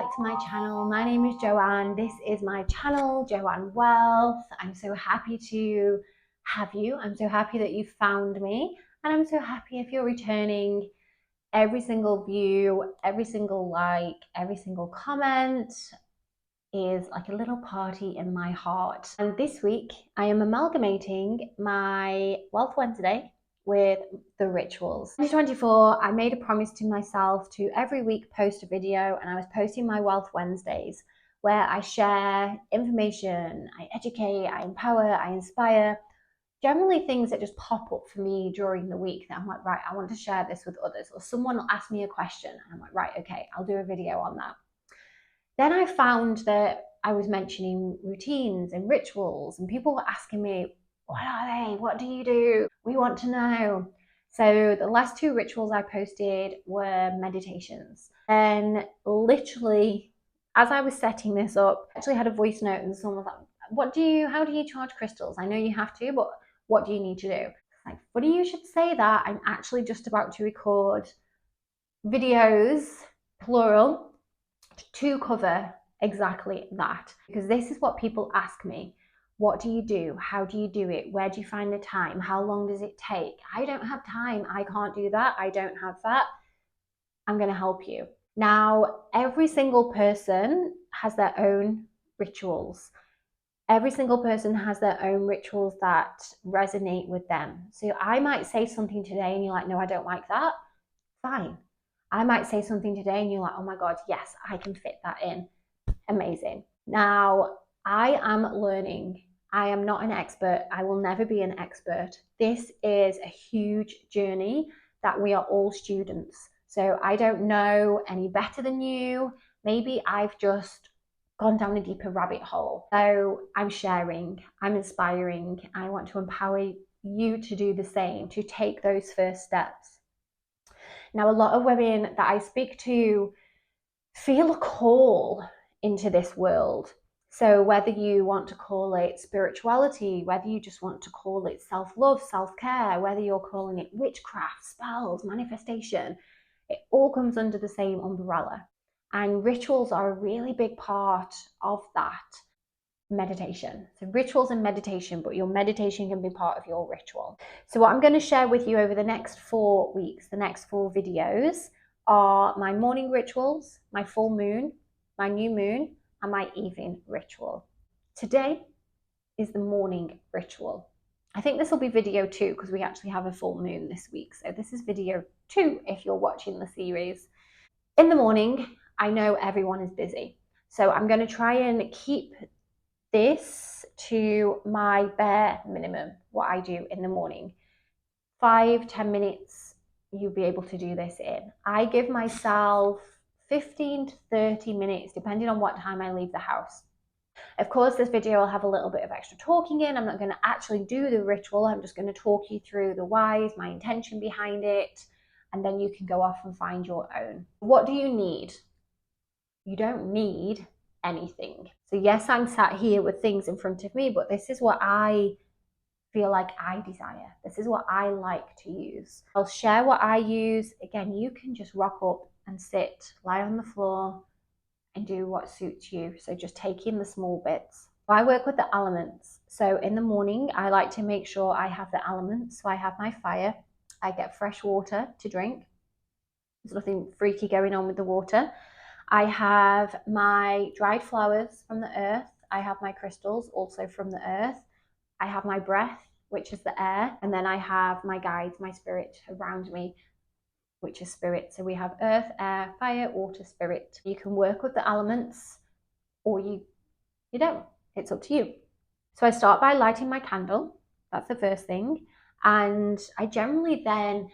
back to my channel. My name is Joanne. This is my channel, Joanne Wealth. I'm so happy to have you. I'm so happy that you found me, and I'm so happy if you're returning. Every single view, every single like, every single comment is like a little party in my heart. And this week I am amalgamating my Wealth Wednesday with the rituals. 2024, I made a promise to myself to every week post a video, and I was posting my Wealth Wednesdays where I share information, I educate, I empower, I inspire, generally things that just pop up for me during the week that I'm like, right, I want to share this with others, or someone will ask me a question and I'm like, right, okay, I'll do a video on that. Then I found that I was mentioning routines and rituals, and people were asking me, what are they? What do you do? We want to know. So the last two rituals I posted were meditations. And literally, as I was setting this up, I actually had a voice note and someone was like, how do you charge crystals? I know you have to, but what do you need to do? Like, funny you should say that. I'm actually just about to record videos, plural, to cover exactly that, because this is what people ask me. What do you do? How do you do it? Where do you find the time? How long does it take? I don't have time. I can't do that. I don't have that. I'm going to help you. Now, every single person has their own rituals. Every single person has their own rituals that resonate with them. So I might say something today and you're like, no, I don't like that. Fine. I might say something today and you're like, oh my God, yes, I can fit that in. Amazing. Now, I am learning. I am not an expert. I will never be an expert. This is a huge journey that we are all students. So I don't know any better than you. Maybe I've just gone down a deeper rabbit hole. So I'm sharing, I'm inspiring. I want to empower you to do the same, to take those first steps. Now, a lot of women that I speak to feel a call into this world. So whether you want to call it spirituality, whether you just want to call it self-love, self-care, whether you're calling it witchcraft, spells, manifestation, it all comes under the same umbrella. And rituals are a really big part of that. Meditation. So rituals and meditation, but your meditation can be part of your ritual. So what I'm going to share with you over the next 4 weeks, the next 4 videos, are my morning rituals, my full moon, my new moon, and my evening ritual. Today is the morning ritual. I think this will be video 2 because we actually have a full moon this week. So this is video 2 if you're watching the series. In the morning, I know everyone is busy. So I'm going to try and keep this to my bare minimum, what I do in the morning. 5-10 minutes, you'll be able to do this in. I give myself 15 to 30 minutes, depending on what time I leave the house. Of course, this video will have a little bit of extra talking in. I'm not going to actually do the ritual. I'm just going to talk you through the whys, my intention behind it, and then you can go off and find your own. What do you need? You don't need anything. So yes, I'm sat here with things in front of me, but this is what I feel like I desire. This is what I like to use. I'll share what I use. Again, you can just rock up and sit, lie on the floor and do what suits you. So just take in the small bits. I work with the elements. So in the morning, I like to make sure I have the elements. So I have my fire. I get fresh water to drink. There's nothing freaky going on with the water. I have my dried flowers from the earth. I have my crystals also from the earth. I have my breath, which is the air. And then I have my guides, my spirit around me, which is spirit. So we have earth, air, fire, water, spirit. You can work with the elements or you don't. It's up to you. So I start by lighting my candle. That's the first thing. And I generally then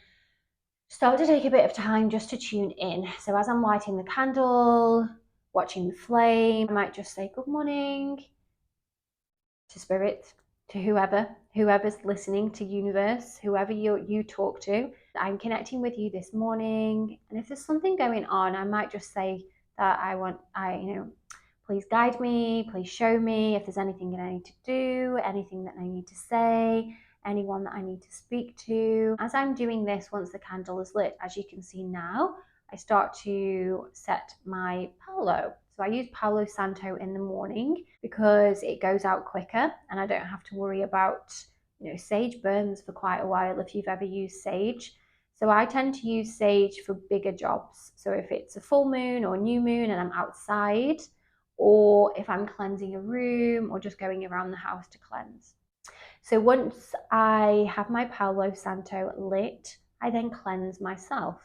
start to take a bit of time just to tune in. So as I'm lighting the candle, watching the flame, I might just say good morning to spirit, to whoever's listening, to universe, whoever you talk to. I'm connecting with you this morning. And if there's something going on, I might just say that please guide me, please show me if there's anything that I need to do, anything that I need to say, anyone that I need to speak to. As I'm doing this, once the candle is lit, as you can see now, I start to set my pillow. So I use Palo Santo in the morning because it goes out quicker and I don't have to worry about, sage burns for quite a while if you've ever used sage. So I tend to use sage for bigger jobs. So if it's a full moon or new moon and I'm outside, or if I'm cleansing a room or just going around the house to cleanse. So once I have my Palo Santo lit, I then cleanse myself.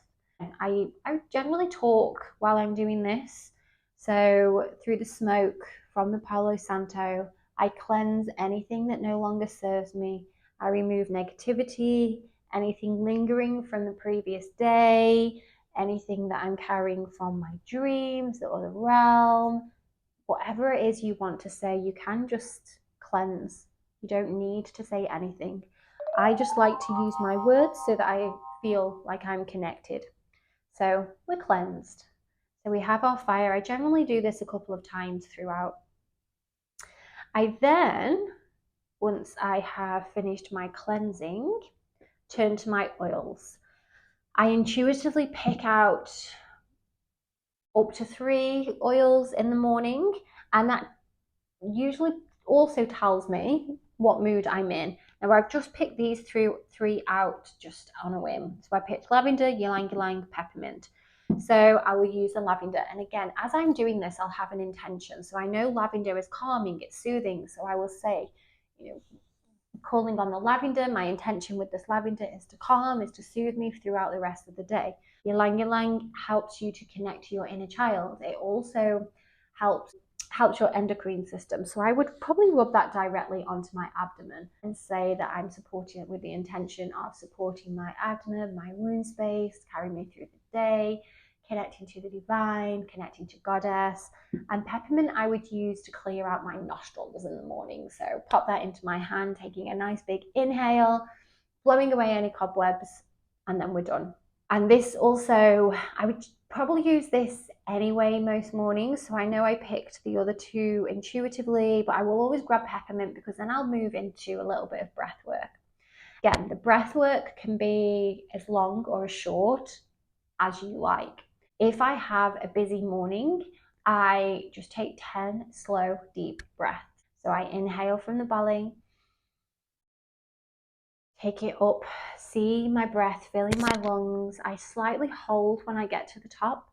I generally talk while I'm doing this. So through the smoke from the Palo Santo, I cleanse anything that no longer serves me. I remove negativity, anything lingering from the previous day, anything that I'm carrying from my dreams, the other realm, whatever it is you want to say, you can just cleanse. You don't need to say anything. I just like to use my words so that I feel like I'm connected. So we're cleansed. So we have our fire. I generally do this a couple of times throughout. I then, once I have finished my cleansing, turn to my oils. I intuitively pick out up to 3 oils in the morning, and that usually also tells me what mood I'm in. Now I've just picked these three out just on a whim. So I picked lavender, ylang ylang, peppermint. So I will use the lavender. And again, as I'm doing this, I'll have an intention. So I know lavender is calming, it's soothing. So I will say, calling on the lavender, my intention with this lavender is to calm, is to soothe me throughout the rest of the day. Ylang ylang helps you to connect to your inner child. It also helps your endocrine system. So I would probably rub that directly onto my abdomen and say that I'm supporting it with the intention of supporting my abdomen, my womb space, carrying me through the day, connecting to the divine, connecting to goddess. And peppermint I would use to clear out my nostrils in the morning. So pop that into my hand, taking a nice big inhale, blowing away any cobwebs, and then we're done. And this also, I would probably use this anyway most mornings. So I know I picked the other two intuitively, but I will always grab peppermint because then I'll move into a little bit of breath work. Again, the breath work can be as long or as short as you like. If I have a busy morning, I just take 10 slow, deep breaths. So I inhale from the belly, take it up, see my breath filling my lungs. I slightly hold when I get to the top,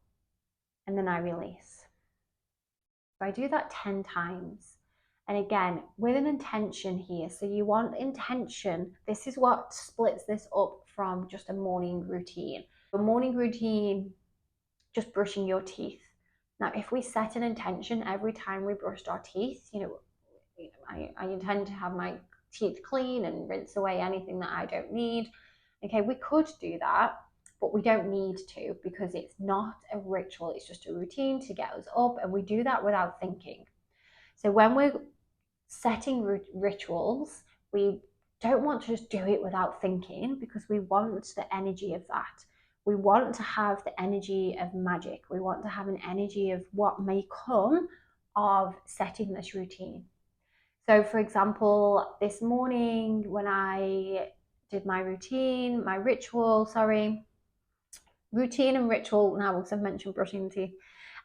and then I release. So I do that 10 times. And again, with an intention here. So you want intention. This is what splits this up from just a morning routine. A morning routine, just brushing your teeth. Now, if we set an intention every time we brushed our teeth, I intend to have my teeth clean and rinse away anything that I don't need. Okay, we could do that, but we don't need to because it's not a ritual, it's just a routine to get us up, and we do that without thinking. So when we're setting rituals, we don't want to just do it without thinking because we want the energy of that. We want to have the energy of magic. We want to have an energy of what may come of setting this routine. So, for example, this morning when I did my routine, my ritual, routine and ritual, now because I've mentioned brushing the teeth.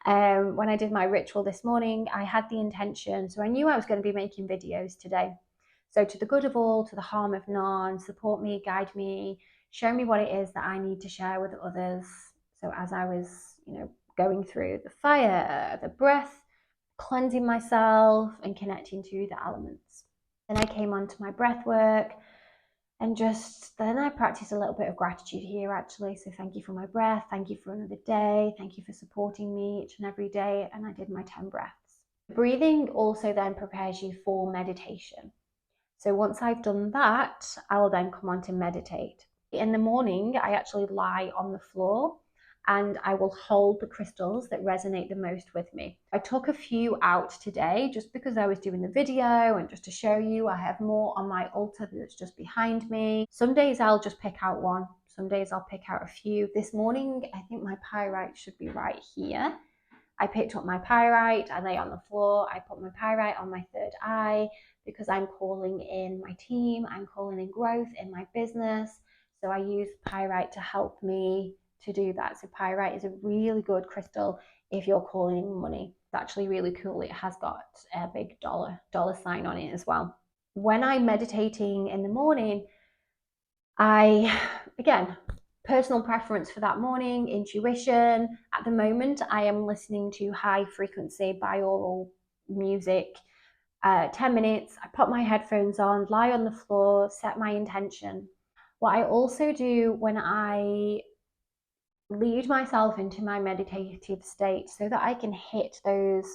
When I did my ritual this morning, I had the intention, so I knew I was going to be making videos today. So, to the good of all, to the harm of none, support me, guide me, show me what it is that I need to share with others. So, as I was, going through the fire, the breath, cleansing myself, and connecting to the elements. Then I came on to my breath work, and just then I practiced a little bit of gratitude here actually. So thank you for my breath, thank you for another day, thank you for supporting me each and every day. And I did my 10 breaths. Breathing also then prepares you for meditation. So once I've done that, I will then come on to meditate. In the morning, I actually lie on the floor and I will hold the crystals that resonate the most with me. I took a few out today just because I was doing the video and just to show you. I have more on my altar that's just behind me. Some days I'll just pick out one. Some days I'll pick out a few. This morning, I think my pyrite should be right here. I picked up my pyrite, I lay on the floor, I put my pyrite on my third eye because I'm calling in my team, I'm calling in growth in my business. So I use pyrite to help me to do that. So pyrite is a really good crystal if you're calling in money. It's actually really cool. It has got a big dollar sign on it as well. When I'm meditating in the morning, again, personal preference for that morning, intuition. At the moment, I am listening to high frequency binaural music. 10 minutes, I put my headphones on, lie on the floor, set my intention. What I also do when I lead myself into my meditative state so that I can hit those.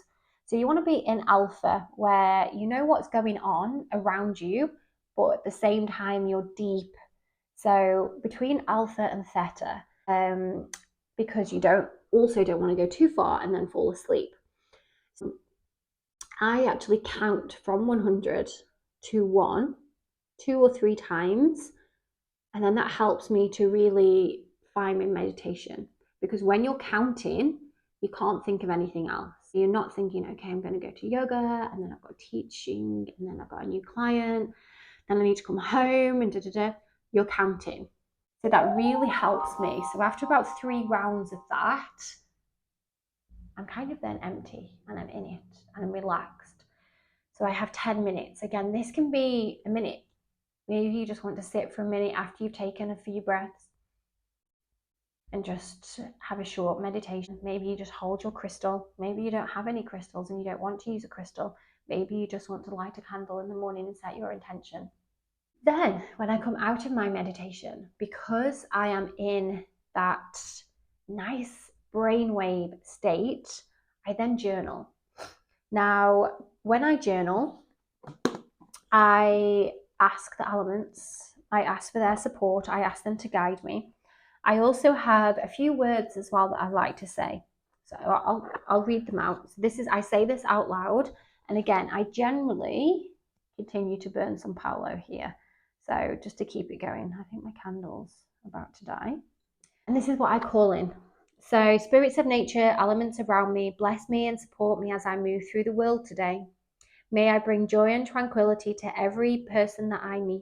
So you want to be in alpha where you know what's going on around you, but at the same time you're deep. So between alpha and theta, because you don't want to go too far and then fall asleep. So I actually count from 100 to 1, 2 or 3 times, and then that helps me to really find my meditation. Because when you're counting, you can't think of anything else. You're not thinking, okay, I'm going to go to yoga, and then I've got teaching, and then I've got a new client, then I need to come home, and da. You're counting. So that really helps me. So after about 3 rounds of that, I'm kind of then empty and I'm in it and I'm relaxed. So I have 10 minutes. Again, this can be a minute. Maybe you just want to sit for a minute after you've taken a few breaths and just have a short meditation. Maybe you just hold your crystal. Maybe you don't have any crystals and you don't want to use a crystal. Maybe you just want to light a candle in the morning and set your intention. Then, when I come out of my meditation, because I am in that nice brainwave state, I then journal. Now, when I journal, I ask the elements, I ask for their support, I ask them to guide me. I also have a few words as well that I like to say. So I'll read them out. So I say this out loud. And again, I generally continue to burn some Paulo here. So just to keep it going, I think my candle's about to die. And this is what I call in. So spirits of nature, elements around me, bless me and support me as I move through the world today. May I bring joy and tranquility to every person that I meet.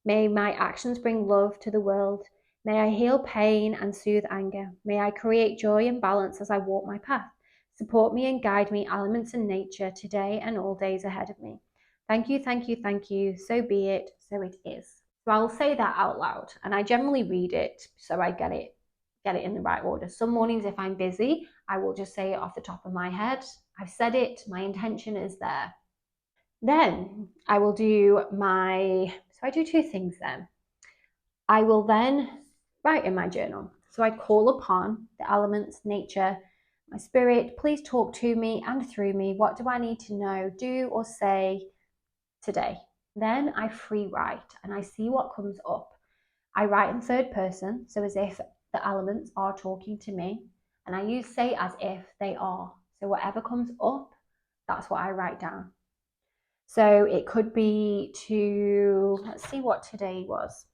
May my actions bring love to the world. May I heal pain and soothe anger. May I create joy and balance as I walk my path. Support me and guide me, elements in nature, today and all days ahead of me. Thank you, thank you, thank you. So be it, so it is. So I'll say that out loud, and I generally read it so I get it in the right order. Some mornings, if I'm busy, I will just say it off the top of my head. I've said it, my intention is there. Then I will do so I do 2 things then. I will then write in my journal. So I call upon the elements, nature, my spirit, please talk to me and through me. What do I need to know, do, or say today? Then I free write and I see what comes up. I write in third person, so as if the elements are talking to me, and I use say as if they are. So whatever comes up, that's what I write down. So it could be let's see what today was.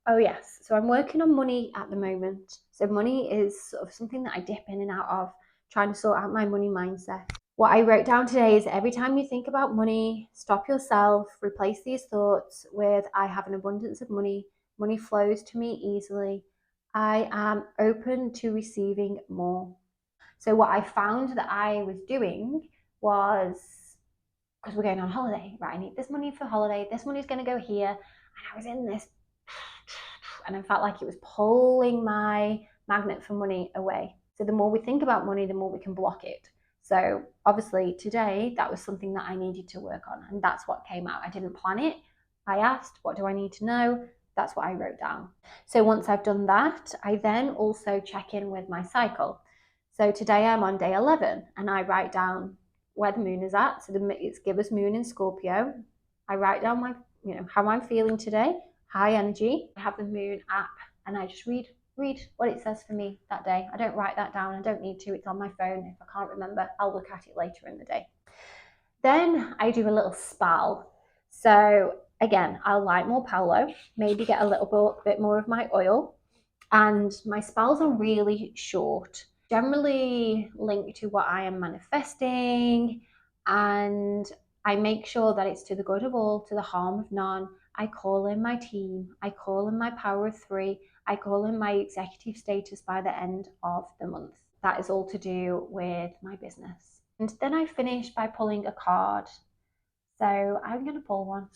Oh, yes. So I'm working on money at the moment. So money is sort of something that I dip in and out of, trying to sort out my money mindset. What I wrote down today is every time you think about money, stop yourself, replace these thoughts with I have an abundance of money. Money flows to me easily. I am open to receiving more. So what I found that I was doing was, because we're going on holiday, right? I need this money for holiday. This money's going to go here. And I was in this, and I felt like it was pulling my magnet for money away. So the more we think about money, the more we can block it. So obviously today, that was something that I needed to work on. And that's what came out. I didn't plan it. I asked, what do I need to know? That's what I wrote down. So once I've done that, I then also check in with my cycle. So today I'm on day 11 and I write down where the moon is at. So it's gibbous moon in Scorpio. I write down how I'm feeling today, high energy. I have the moon app and I just read what it says for me that day. I don't write that down. I don't need to. It's on my phone. If I can't remember, I'll look at it later in the day. Then I do a little spell. So again, I'll light more Paulo, maybe get a little bit more of my oil. And my spells are really short, generally linked to what I am manifesting, and I make sure that it's to the good of all, to the harm of none. I call in my team, I call in my power of 3, I call in my executive status by the end of the month. that is all to do with my business. And then I finish by pulling a card. So I'm going to pull one.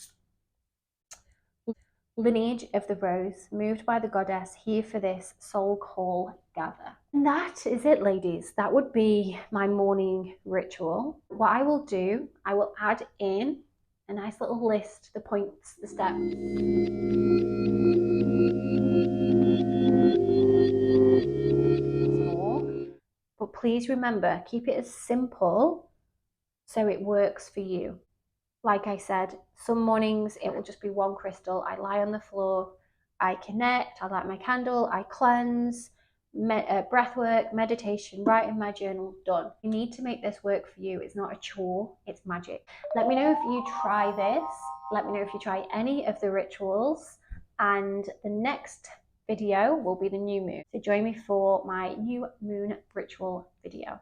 Lineage of the Rose, moved by the goddess, here for this soul call gather. And that is it, ladies. That would be my morning ritual. What I will do, I will add in a nice little list, the points, the steps. More. But please remember, keep it as simple so it works for you. Like I said, some mornings it will just be one crystal. I lie on the floor, I connect, I light my candle, I cleanse, breathwork, meditation, write in my journal, done. You need to make this work for you. It's not a chore, it's magic. Let me know if you try this. Let me know if you try any of the rituals. And the next video will be the new moon. So join me for my new moon ritual video.